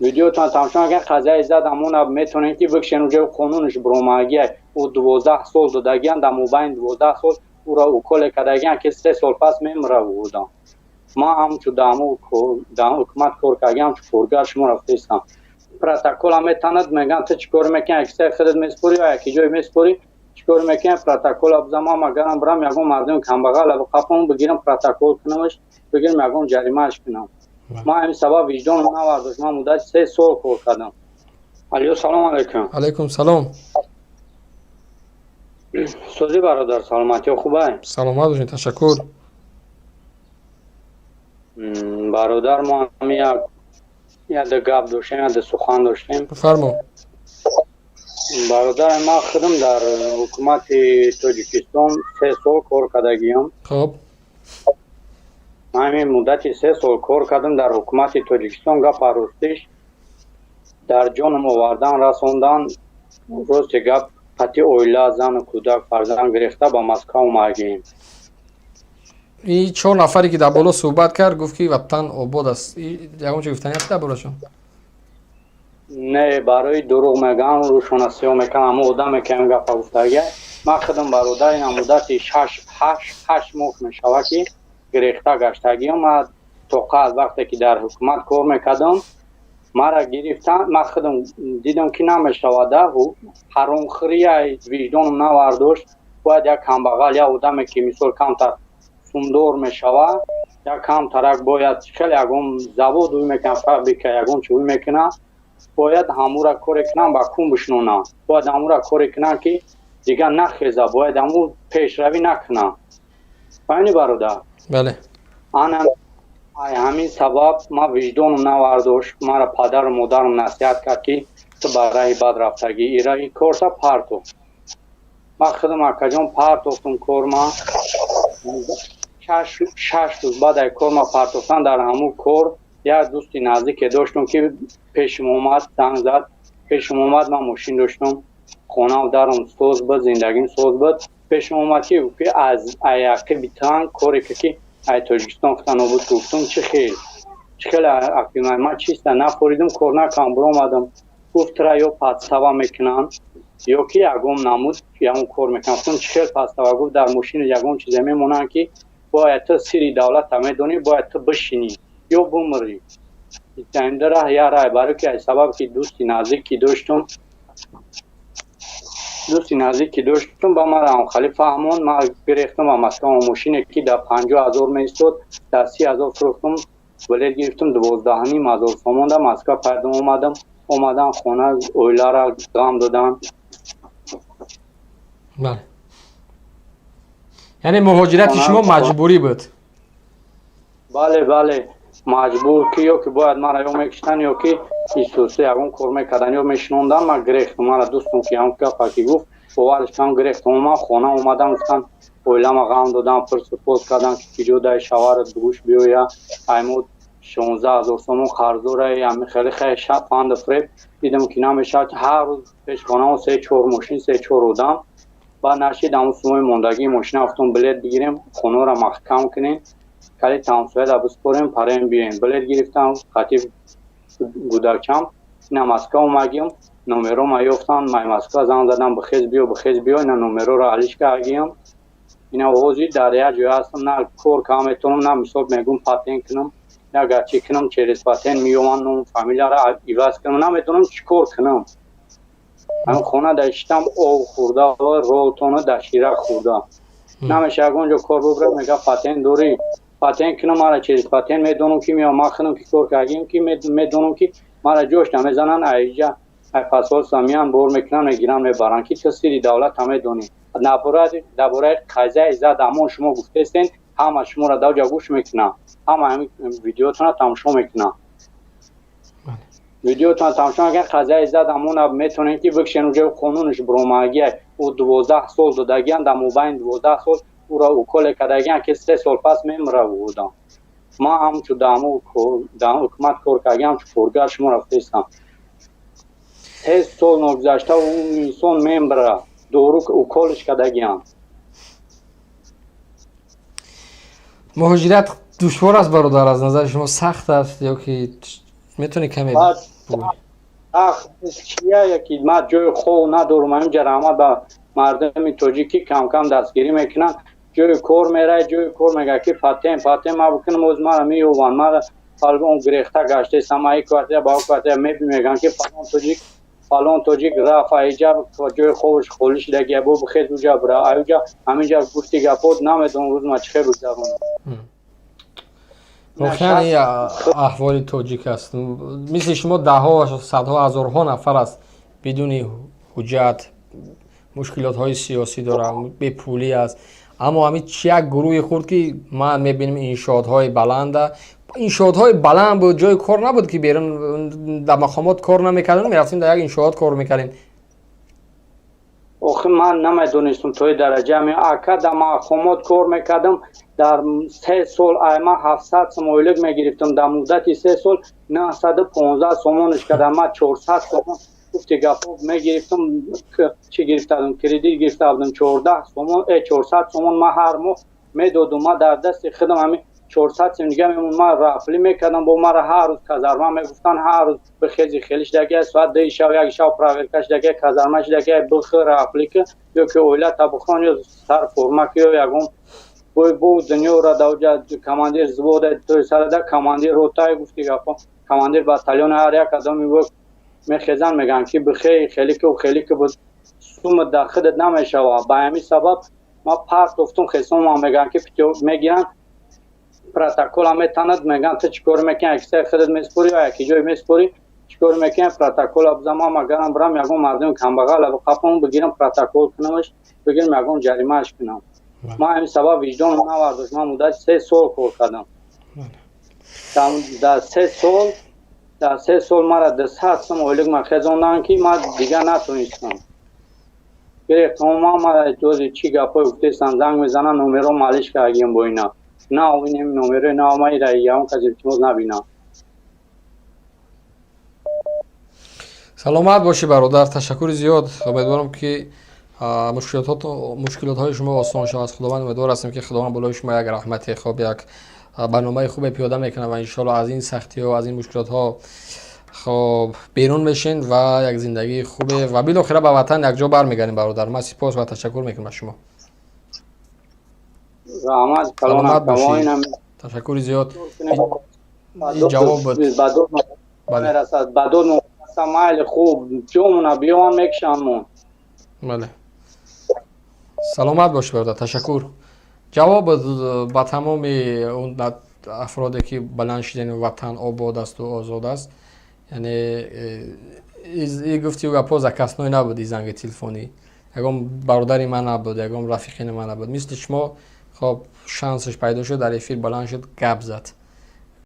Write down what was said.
ویدیوتان تماشا اگر قضیه زد همون میتونین که بکشین اونجا قانونش بروماگی او 12 سال دادگیان در مبین 12 سال او را اوکل کردگیان که 3 سال پس میمره بودم ما هم تو دامو حکومت کار کردیم تو کارگاه شما رفتم پروتکل هم میتاند میگن تو چیکار میکنی اکثر خودت میسپوری یا یکی جای میسپوری چیکار میکنی پروتکل ابزما مگرم برام یگون مردم کم بغل اب قفم بگیرم پروتکل کنمش بگیرم یگون جریمهش کنم ما همین سبب وجدان نواردش ما مدت 3 سال کار کردم علیو سلام علیکم علیکم سلام سوزی برادر سلامتی خوبه سلامت باشین تشکر برادر ما هم یک گپ داشتیم یک سخن داشتیم بفرما برادر ما خودم در حکومت تاجیکستان 3 سال کار کردگیم خب همین مدت 3 سال کار کردم در حکومت تاجیکستان گپ پروستش در جانم آوردن رساندن روز گپ پتی اویلا زن و کودک فرزند گرفته با مسکو اومدیم این 4 نفری که در بالا صحبت کرد گفت که وطن آباد است یکم چه گفتنی هست در بالاشون نه برای دروغ میگن روشناسی ها میکنم اما آدم که هم گپ گفتگی من خودم برادر این مدت 8 ماه میشوه که گرفته گشتگی ما تا قبل وقتی که در حکومت کار میکردم مرا گرفتن من خودم دیدم که نمیشوده حرام خوری وجدانم نورداشت باید یک کمبغل یا آدمی که مثال کمتر سومدار میشوه یا کمترک باید خیلی یکم زباد اوی میکنه فابریکه یکم چوی میکنه باید همو را کار کنن با کون بشنونن باید همو را کار کنن که دیگه نخیزه باید همو پیشروی نکنن فهمی برادر بله همین سبب ما وجدانم نورداشت مرا پدر و مادرم نصیحت کرد که تو برای بد رفتگی ایرانی کارتا پرتو ما خودم اکجان پرتوفتم کار ما 6 روز بعد کار ما پرتوفتن در همون کار یک دوستی نزدیک داشتم که پیشم اومد زنگ زد پیشم اومد من ماشین داشتم خونه و درم سوز بود زندگیم سوز بود پیشم اومد که از ایاقی بیتن کاری که ای تاجیکستان ختن بود گفتم چه خیلی اقیمه من چیست نفوریدم کار نکنم برو آمدم گفت را یا پدستوا میکنن یا که یکم نمود یا اون کار میکنم گفتم چه خیلی پدستوا گفت در ماشین یکم چیزی میمونن که باید تو سری دولت هم میدونی باید تو بشینی یا بمری این داره یا رای برای که سبب که دوستی نزدیکی داشتم با من هم خیلی فهمون من گرفتم و مسکن و ماشینی که در 50,000 میستود در 30,000 فروختم ولی گرفتم 12,500 سامان در مسکن پردم اومدم خونه اویلا را گام دادم بله یعنی مهاجرت شما مجبوری بود بله مجبور که یا که باید مرا یا میکشتن یا که ایسوسی اون کار میکردن یا میشنوندن من گرفتم مرا دوستم که هم که فاکی گفت باورش کم گرفتم من خونه اومدم گفتن اویلا ما غم دادم پرسپوز کردن که جدا شوارت بگوش بیویا ایمود 16,000 سومون خرزوره هم خیلی شب پاند فریب دیدم که نمیشه هر روز پیش خونه 3-4 ماشین 3-4 رودم و نشید همون سومای موندگی ماشین افتون بلد بگیریم خونه را محکم کنیم کلی تمسوید بسپریم پریم بیایم بلد گرفتم خطیب گودرچم اینا مسکو اومدیم نمرو ما یافتن ما مسکو زنگ زدم بخیز بیا اینا نمرو را علیش کردیم اینا وحوزی در یک جای هستم نه کور کام میتونم نه مثال میگم پاتین کنم نه گرچه کنم چریز پاتین میومن نم فامیلیا را ایواز کنم نه میتونم چیکار کنم من خونه داشتم او خورده و روتونه در شیرک خورده نمیشه اونجا کار ببرم میگه پاتین دوری پاتین کنم مرا چیز پاتین میدونم که میام ما خودم که کار کردیم که میدونم که مرا جوش نمیزنن ایجا پاسپورت سامیان بور میکنن میگیرن میبرن که تصویری دولت همه دونی درباره قضیه زد امون شما گفتین همه شما را دو جا گوش میکنن همین ویدیوتون تماشا میکنن ویدیوتون تماشا اگر قضیه زد امون میتونین که بکشین اونجا قانونش بروماگی او 12 سال دادگیان در مبین 12 سال او را اوکل کردگیان که 3 سال پس میمره بودم ما هم تو دامو حکومت کار کردیم تو کارگاه شما رفتم 3 سال نگذشته و اون انسان میمره دوروک اوکلش کردگیان مهاجرت دشوار است برادر از نظر شما سخت است یا که میتونی کمی چیه که ما جای خوب ندارم اینجا رحمت به مردم توجیکی کم کم دستگیری میکنن جای کار میره جای کار میگه که پاتیم ما بکنم از ما میوان ما فالگون گریخته گشته سمایی کارته با کارته میگن که فلان توجیک رفت اینجا جای خوبش خولش لگه بو بخید اونجا برا اینجا همینجا گفتی گپود نمیدون روز ما چه روز دارم واقعا این احوال توجیک است مثل شما ده ها صدها هزارها نفر است بدون حجت مشکلات های سیاسی داره به پولی است اما همین یک گروه خورد که ما میبینیم انشاءات بلنده انشاءات بلند بود جای کار نبود که بیرون در مقامات کار نمیکردن میرفتیم در یک انشاءات کار میکردیم آخه من نمیدونستم توی درجه می اکا در مقامات کار میکردم در 3 سال ایما 700 سمایلک میگرفتم در مدت 3 سال 915 سومونش کردم ما 400 سومون گفتی گفت میگرفتم چی گرفتم کردیت گرفتم 14 سومون 400 سومون ما هر ماه میدادم ما در دست خودم همین 400 سومون دیگه ما رفلی میکردم با ما هر روز کازارما میگفتن هر روز به خیلیش دیگه ساعت 2 شب یک شب پراورکش دیگه کازارماش دیگه بخیر رفلی که یا که اولا تبخان یا سر فرما که یگون بو دنیا را دوجا کماندیر زبوده تو سر ده کماندیر روتای گفتی گفت کماندیر باتالون هر یک آدمی بود میخزن میگن که بخیر خیلی که بود سوم داخل نمیشه و با همین سبب ما پارت افتون خصوم ما میگن که میگیرن پروتکل هم میتاند میگن تو چیکار میکنی اکثر خودت میسپوری یا یکی جای میسپوری چیکار میکنی پروتکل اب زمان مگرم برام یگون مردم کم بغل اب قفم بگیرم پروتکل کنمش بگیرم یگون جریمهش کنم ما همین سبب وجدان نواردش ما مدت 3 سال کار کردم در 3 سال ما را دست هستم اولیگ ما خزاندن که ما دیگه نتونستم گرفتم ما جوزی چی گپای گفتستن زنگ میزنن نمره مالش که اگیم با اینا نه اوینیم نمره نه اومایی رایی همون کسی چیز نبینم سلامت باشی برادر تشکر زیاد امیدوارم که مشکلات های شما آسان شود از خداوند امیدوار هستیم که خداوند بالای شما یک رحمت خوب یک برنامه خوب پیاده میکنه و ان شاء الله از این سختی ها و از این مشکلات ها خب بیرون بشین و یک زندگی خوبه و بالاخره به وطن یک جا برمیگردیم برادر ما سپاس و تشکر میکنم از شما سلامت باشی تشکر زیاد این جواب بود بدون سمایل خوب جمعنا بیان میکشمون بله سلامت باش برادر تشکر جواب با تمام اون افرادی که بلند شدن وطن آباد است و آزاد است یعنی این گفتی و گپا کس نوی نبود زنگ تلفنی یکم برادری من نبود یکم رفیقین من نبود مثل شما خب شانسش پیدا شد در افیر بلند شد گپ زد